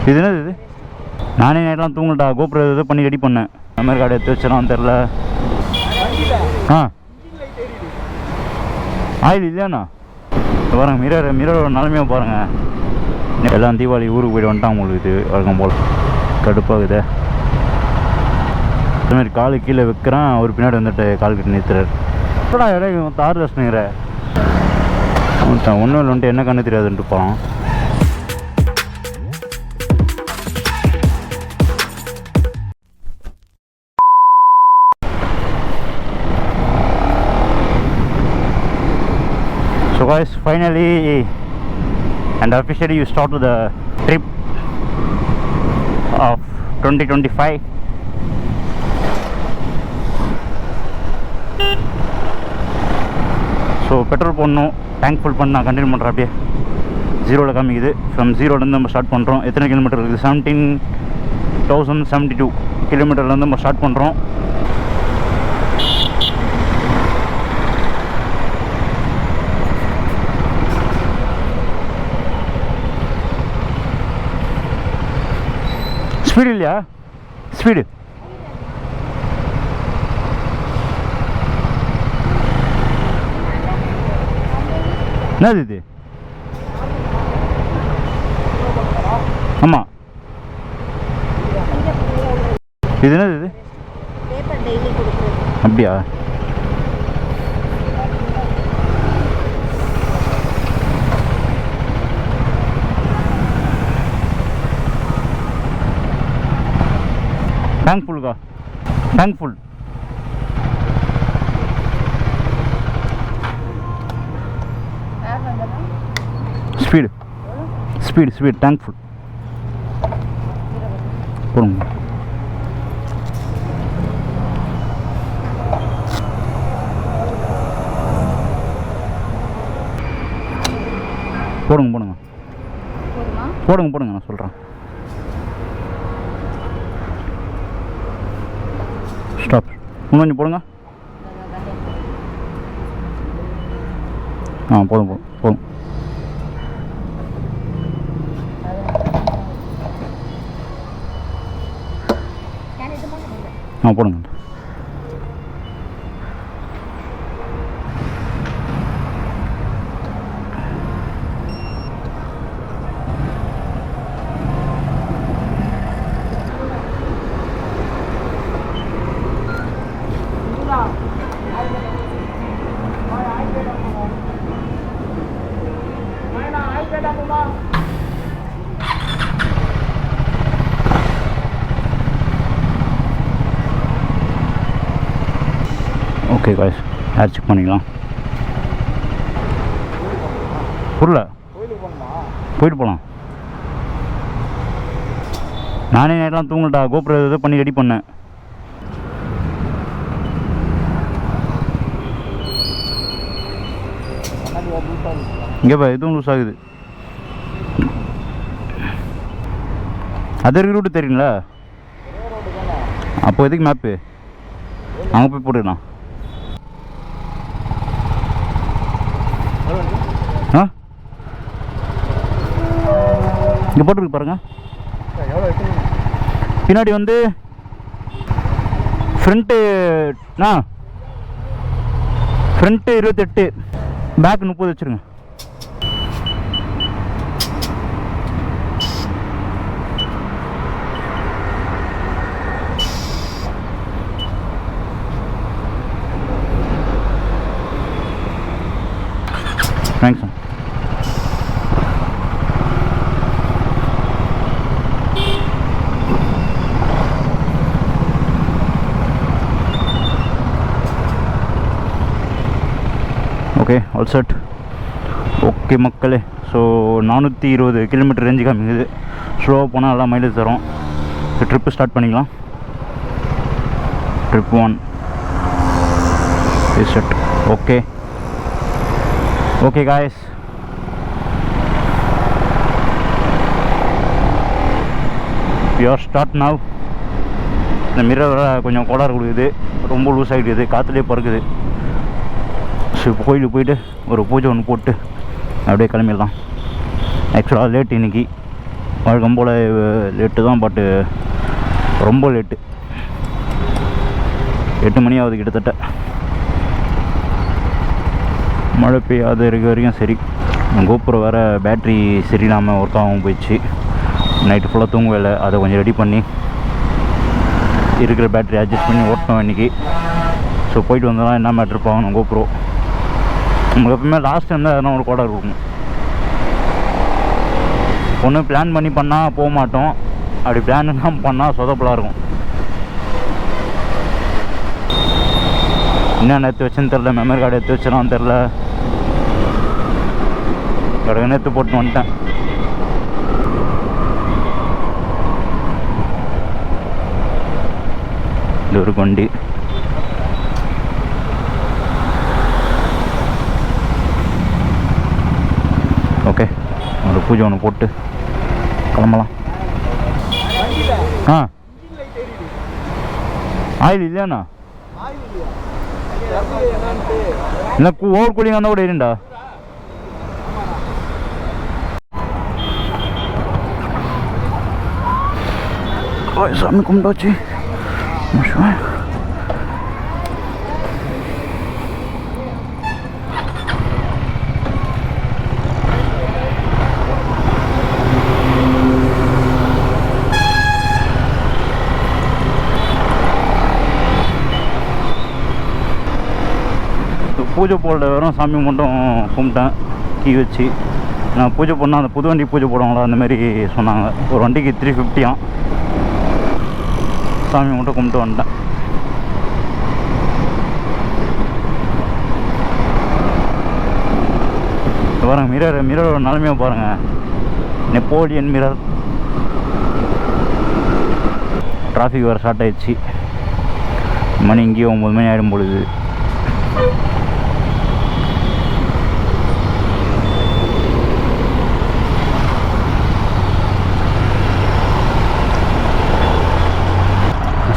இது என்னது இது? நானே நைட்லாம் தூங்கட்டா, கோபுரம் இது பண்ணி ரெடி பண்ணேன். மெமரி கார்டு எடுத்து வச்சிடலாம் தெரில. ஆ ஆயில் இல்லையாண்ணா பாருங்கள், மிரரோட நிலமையாக பாருங்கள். எல்லாம் தீபாவளி ஊருக்கு போய்ட்டு வந்துட்டான் உங்களுக்கு. இது வழக்கம் போல் கடுப்பாகுது. இதுமாதிரி காலு கீழே வைக்கிறான், அவர் பின்னாடி வந்துட்டு கால் கிட்ட நிறுத்துறாரு. எப்படா இடம் தார் ரசனுங்கிற ஒன்றும் இல்லை வந்துட்டு என்ன கண்ணு தெரியாதுன்ட்டு போகிறான். So guys, finally and officially you start to the trip of 2025. So petrol போடணும், டேங்க் ஃபுல் பண்ண நான் கண்டினியூ பண்ணுறேன். அப்படியே ஜீரோவில் காமிக்குது. ஃப்ரம் ஜீரோலேருந்து நம்ம ஸ்டார்ட் பண்ணுறோம். எத்தனை கிலோமீட்டர் இருக்குது? 17,072 கிலோமீட்டர்லேருந்து நம்ம ஸ்டார்ட் பண்ணுறோம். ஸ்பீடு இல்லையா? ஸ்பீடு என்னது இது? ஆமாம், இது என்னது இது? அப்படியா? டேங்க் ஃபுல்லுக்கா? Tank full. Speed speed speed tank full போடுங்க. போடுங்க போடுங்க போடுங்க போடுங்க, நான் சொல்கிறேன். ஸ்டாப். இன்னும் கொஞ்சம் போடுங்க. ஆ போதும் போதும் போதும். ஆ போடுங்க. ஓகே காய்ஸ், ஏர் செக் பண்ணிக்கலாம். புரியல, போயிட்டு போகலாம். நானே நைட்லாம் தூங்கட்டா, கோபுரம் இது பண்ணி ரெடி பண்ணேன். இங்கேப்பா எதுவும் லூஸ் ஆகுது. அதர் ரூட்டு தெரியுங்களா? அப்போ எதுக்கு மேப்பு? அங்கே போய் போட்டுக்கலாம். ஆ இங்கே போட்டுருக்கு பாருங்க. பின்னாடி வந்து ஃப்ரண்ட்டு 28, பேக் 30 வச்சுருங்க. Thanks. Okay, all set. Okay மக்களே, ஸோ 420 கிலோமீட்டர் ரேஞ்சு காமிக்குது. ஸ்லோவாக போனால் நல்லா மைலேஜ் தரும். ட்ரிப்பு ஸ்டார்ட் பண்ணிக்கலாம். Trip 1 is set. Okay okay guys, you're start now. இந்த மிரர் கொஞ்சம் கோளாறு கொடுக்குது, ரொம்ப லூஸ் ஆகிடுது, காற்றுலேயே பறக்குது. ஸோ இப்போ கோயிலுக்கு போயிட்டு ஒரு பூஜை ஒன்று போட்டு அப்படியே கிளம்பிடலாம். ஆக்சுவலாக லேட் இன்றைக்கி வழக்கம் போல் லேட்டு தான், பட்டு ரொம்ப லேட்டு. 8 மணி ஆகுது கிட்டத்தட்ட. மழை பெய்யாத இருக்க வரைக்கும் சரி. கோபுரம் வேறு பேட்ரி சரியில்லாமல் ஒர்க் ஆகாமல் போயிடுச்சு. நைட்டு ஃபுல்லாக தூங்கவே இல்லை. அதை கொஞ்சம் ரெடி பண்ணி இருக்கிற பேட்ரி அட்ஜஸ்ட் பண்ணி ஓட்டணும் இன்றைக்கி. ஸோ போயிட்டு வந்தாலும் என்ன மேட்ரு பார்க்கணும். கோபுரம் நமக்கு எப்பவுமே லாஸ்ட் டைம் தான் எதனா ஒரு கோடை இருக்கும். ஒன்று பிளான் பண்ணி பண்ணால் போக மாட்டோம், அப்படி பிளான் தான் பண்ணால் சொதப்பலாக இருக்கும். என்னென்ன எடுத்து வச்சுன்னு தெரில, மெமரி கார்டு எடுத்து வச்சிடலாம் தெரில, கடை எடுத்து போட்டு வந்துட்டேன். இது ஒரு வண்டி. ஓகே, ஒரு பூஜை ஒன்று போட்டு கிளம்பலாம். ஆயில் இல்லையாண்ணா? இல்லை, ஓவர் கூலிங் அந்த கூட இருண்டா. சாமி கும்பிட்டாச்சு. பூஜை போட வெறும் சாமி மட்டும் கும்பிட்டேன் கீ வச்சு. நான் பூஜை பண்ணால் அந்த புது வண்டி பூஜை போடுவாங்களா அந்தமாரி சொன்னாங்க. ஒரு வண்டிக்கு 350. சாமி மட்டும் கும்பிட்டு வந்துட்டேன். பாருங்கள், மிரரோட நிலைமையாக பாருங்கள். Napoleon mirror. டிராஃபிக் வேறு ஸ்டார்ட் ஆகிடுச்சு. மணி இங்கேயும் 9 மணி ஆகிடும் பொழுது.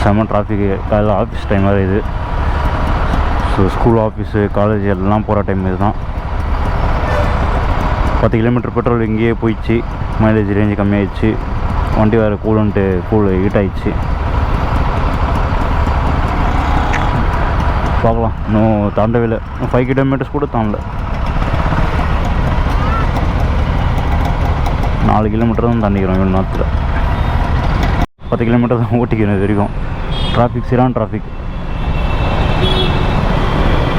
செம்ம டிராஃபிக்கு. காலையில் ஆஃபீஸ் டைம் வேறு இது. ஸோ ஸ்கூல், ஆஃபீஸு, காலேஜ் எல்லாம் போகிற டைம் இது தான். 10 கிலோமீட்டர் பெட்ரோல் இங்கேயே போயிடுச்சு. மைலேஜ் ரேஞ்சு கம்மியாகிடுச்சு. வண்டி வேறு கூல் ஹீட் ஆகிடுச்சு. பார்க்கலாம், இன்னும் தாண்டவே இல்லை. 5 கிலோமீட்டர்ஸ் கூட தாண்டல. 4 கிலோமீட்டர் தான் தாண்டிக்கிறோம் இவ்வளோ நேரத்தில். 10 கிலோமீட்டர் தான் ஓட்டிக்கணும் இது வரைக்கும். டிராஃபிக், சிறான் டிராஃபிக்.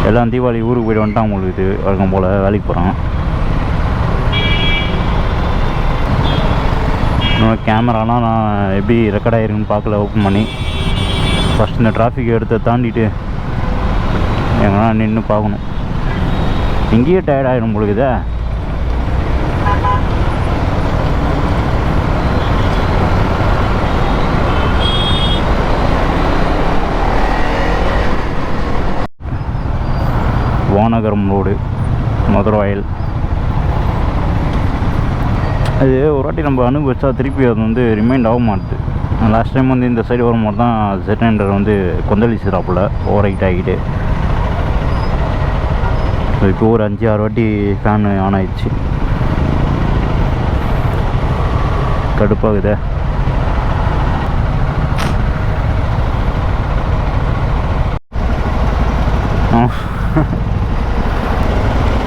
எல்லாம் தீபாவளி ஊருக்கு போய்ட்டு வந்துட்டான் உங்களுக்கு. இது வழக்கம் போல் வேலைக்கு போகிறான். இன்னும் கேமராலாம் நான் எப்படி ரெக்கார்ட் ஆகிருக்குன்னு பார்க்கல, ஓப்பன் பண்ணி. ஃபஸ்ட் இந்த டிராஃபிக் எடுத்து தாண்டிட்டு எங்கன்னா நின்று பார்க்கணும். இங்கேயே டயர்ட் ஆகிடும் உங்களுக்கு. இதை வானகரம் ரோடு, மதுரவாயல். அது ஒரு வாட்டி நம்ம அனுபவிச்சா திருப்பி அது வந்து ரிமைண்ட் ஆக மாட்டுது. லாஸ்ட் டைம் வந்து இந்த சைடு வரும்போது தான் Z9 வந்து கொந்தளிச்சுறாப்புல ஓவர் ஹீட் ஆகிட்டு. ஸோ இப்போ ஒரு 5-6 வாட்டி ஃபேன் ஆன் ஆகிடுச்சு. கடுப்பாகுதே.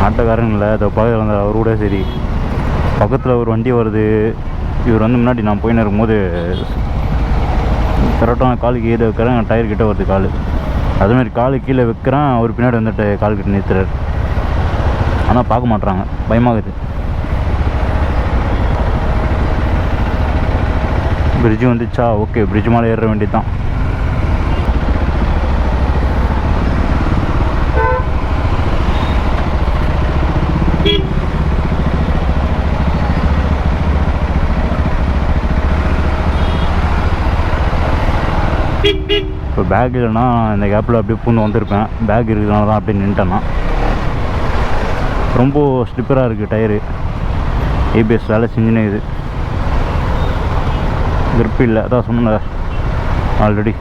ஆட்டோக்காரங்கள அதை பக்கத்தில் வந்த அவர் கூட சரி, பக்கத்தில் ஒரு வண்டி வருது. இவர் வந்து முன்னாடி நான் போயின்னு இருக்கும்போது கரெக்டாக காலுக்கு கீழே வைக்கிறேன், டயர் கிட்டே வருது கால். அதுமாதிரி காலு கீழே வைக்கிறேன், அவர் பின்னாடி வந்துட்டு கால் கிட்ட நிறுத்துறாரு. ஆனால் பார்க்க மாட்றாங்க, பயமாகுது. பிரிட்ஜு வந்துச்சா, ஓகே, பிரிட்ஜ் மேலே ஏற வேண்டியது தான். இப்போ பேக் இல்லைன்னா இந்த கேப்பில் அப்படியே பூந்து வந்திருப்பேன். பேக் இருக்கிறதுனால தான் அப்படியே நின்ட்டேன்னா. ரொம்ப ஸ்லிப்பராக இருக்குது டயரு. ஏபிஎஸ் வேலை செஞ்சுனே இது. கிரிப் இல்லை, அதான் சொன்னேன் ஆல்ரெடி.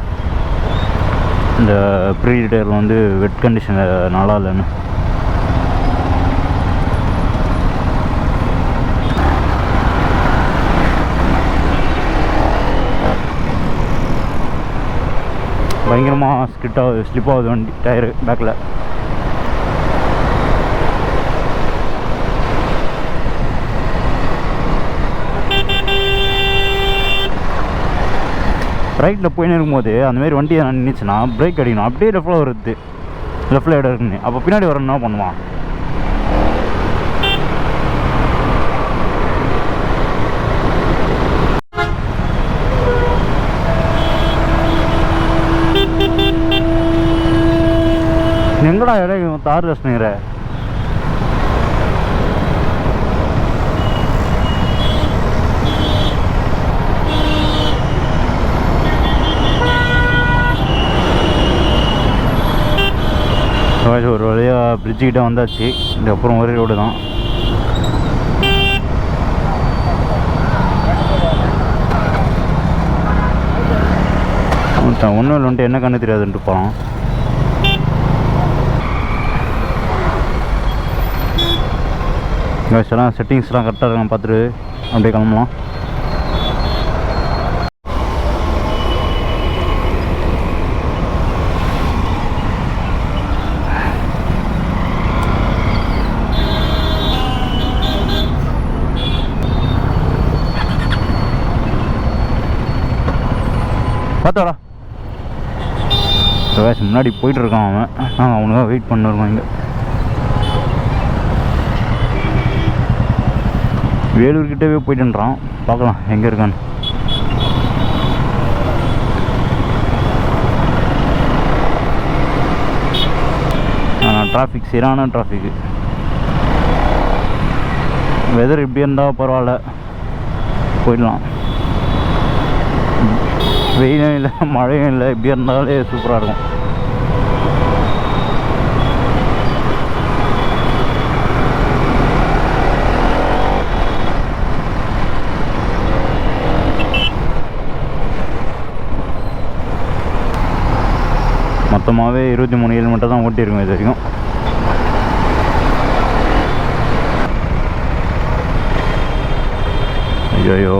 இந்த ப்ரீ டயரில் வந்து வெட் கண்டிஷனில் நல்லா இல்லைன்னு. பயங்கரமாக ஸ்லிப் ஆகுது வண்டி டயரு பேக்கில். ரைட்டில் போயின்னு இருக்கும்போது அந்தமாரி வண்டி நின்றுச்சுன்னா பிரேக் அடிக்கணும். அப்படியே லெஃப்டில் வருது, லெஃப்டில் இடம் இருக்குன்னு. அப்போ பின்னாடி வரணும் என்ன பண்ணுவான்? எங்கடா இடம் தார் ரசனிற? ஒரு வழியாக பிரிட்ஜுக்கிட்ட வந்தாச்சு. இதுக்கப்புறம் ஒரே ரோடு தான். ஒன்றும் இல்லை, வந்துட்டு என்ன கண்ணு தெரியாதுன்ட்டு போகலாம். எல்லாம் செட்டிங்ஸ்லாம் கரெக்டாக இருக்கான்னு பார்த்துட்டு அப்படியே கிளம்பலாம். பார்த்தாடா முன்னாடி போயிட்டு இருக்கான் அவன். அவனுக்காக வெயிட் பண்ணிருக்கான். இங்கே வேலூர்கிட்டவே போயிட்டுன்றான். பார்க்கலாம் எங்கே இருக்கான்னு. டிராஃபிக் சரியான டிராஃபிக்கு. வெதர் இப்படி இருந்தால் பரவாயில்ல, போயிடலாம். வெயிலும் இல்லை மழையும் இல்லை, இப்படி இருந்தாலே சூப்பராக இருக்கும். மொத்தமாகவே 23 கிலோமீட்டர் தான் ஓட்டியிருக்கோம் இது வரைக்கும். ஐயோ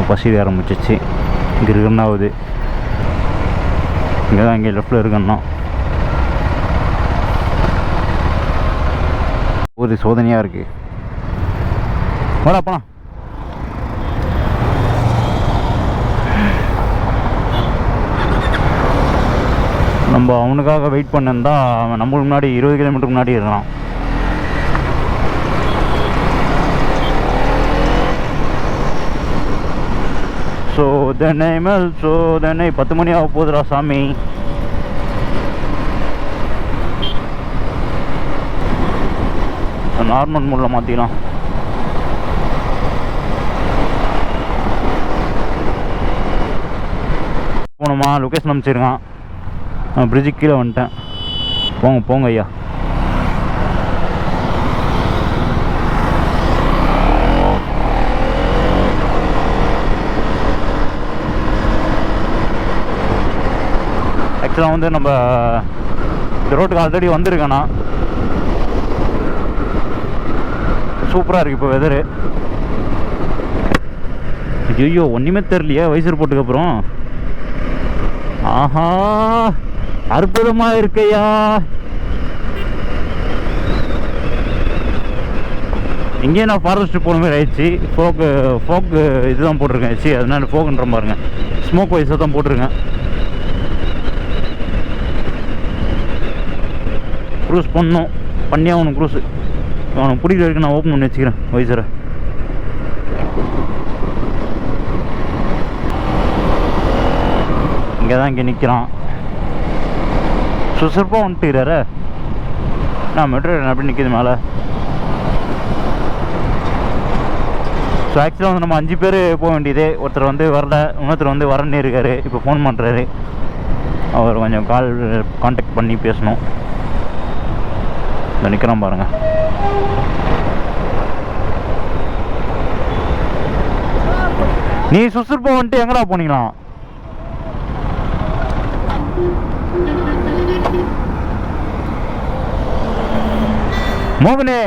பசி ஆரம்பிச்சிச்சு. இங்கே இருக்குன்னாவது இங்கே தான், இங்கே லெஃப்டில் இருக்குன்னா ஒரு சோதனையாக இருக்குது. வாடாப்பா நம்ம அவனுக்காக வெயிட் பண்ணிருந்தா அவன் நம்மளுக்கு முன்னாடி 20 கிலோமீட்டருக்கு முன்னாடி இருக்கான். சோதனை மேல் சோதனை. 10 மணி ஆக போகுதுடா சாமி. நார்மல் மோடில் மாற்றிக்கலாம். போகணுமா? லொக்கேஷன் அனுப்பிச்சிருக்கான். நான் பிரிட்ஜுக்கு கீழே வந்துட்டேன். போங்க போங்க ஐயா. ஆக்சுவலாக வந்து நம்ம இந்த ரோட்டுக்கு ஆல்ரெடி வந்திருக்கேண்ணா. சூப்பராக இருக்குது இப்போ வெதரு. ஐயோ ஒன்றுமே தெரியலையே வைசர் போட்டுக்கப்புறம். ஆஹா அற்புதமாக இருக்கையா. இங்கேயே நான் ஃபாரஸ்ட் போன மாதிரி ஆயிடுச்சு. ஃபோக்கு இதுதான் போட்டிருக்கேன். அதனால ஃபோக்குன்ற பாருங்க, ஸ்மோக் வைஸாக தான் போட்டிருக்கேன். க்ரூஸ் பண்ணணும், பண்ணியே அவனுக்கு க்ரூஸு. அவனுக்கு பிடிக்கிற வரைக்கும் நான் ஓப்பன் பண்ணி வச்சுக்கிறேன் வைசரை. இங்கே தான் இங்கே நிற்கிறான். சுசுறுப்பாக வந்துட்டுக்கிறாரு. நான் மெட்ரோ அப்படி நிற்கிது மேலே. ஸோ ஆக்சுவலாக வந்து நம்ம 5 பேர் போக வேண்டியது. ஒருத்தர் வந்து வரல, இன்னொருத்தர் வந்து வரன்னு இருக்காரு. இப்போ ஃபோன் பண்ணுறாரு. அவர் கொஞ்சம் கான்டாக்ட் பண்ணி பேசணும். இந்த நிற்கிறான் பாருங்கள். நீ சுசுறுப்பாக வந்துட்டு எங்கடா போனீங்களா? மோகனே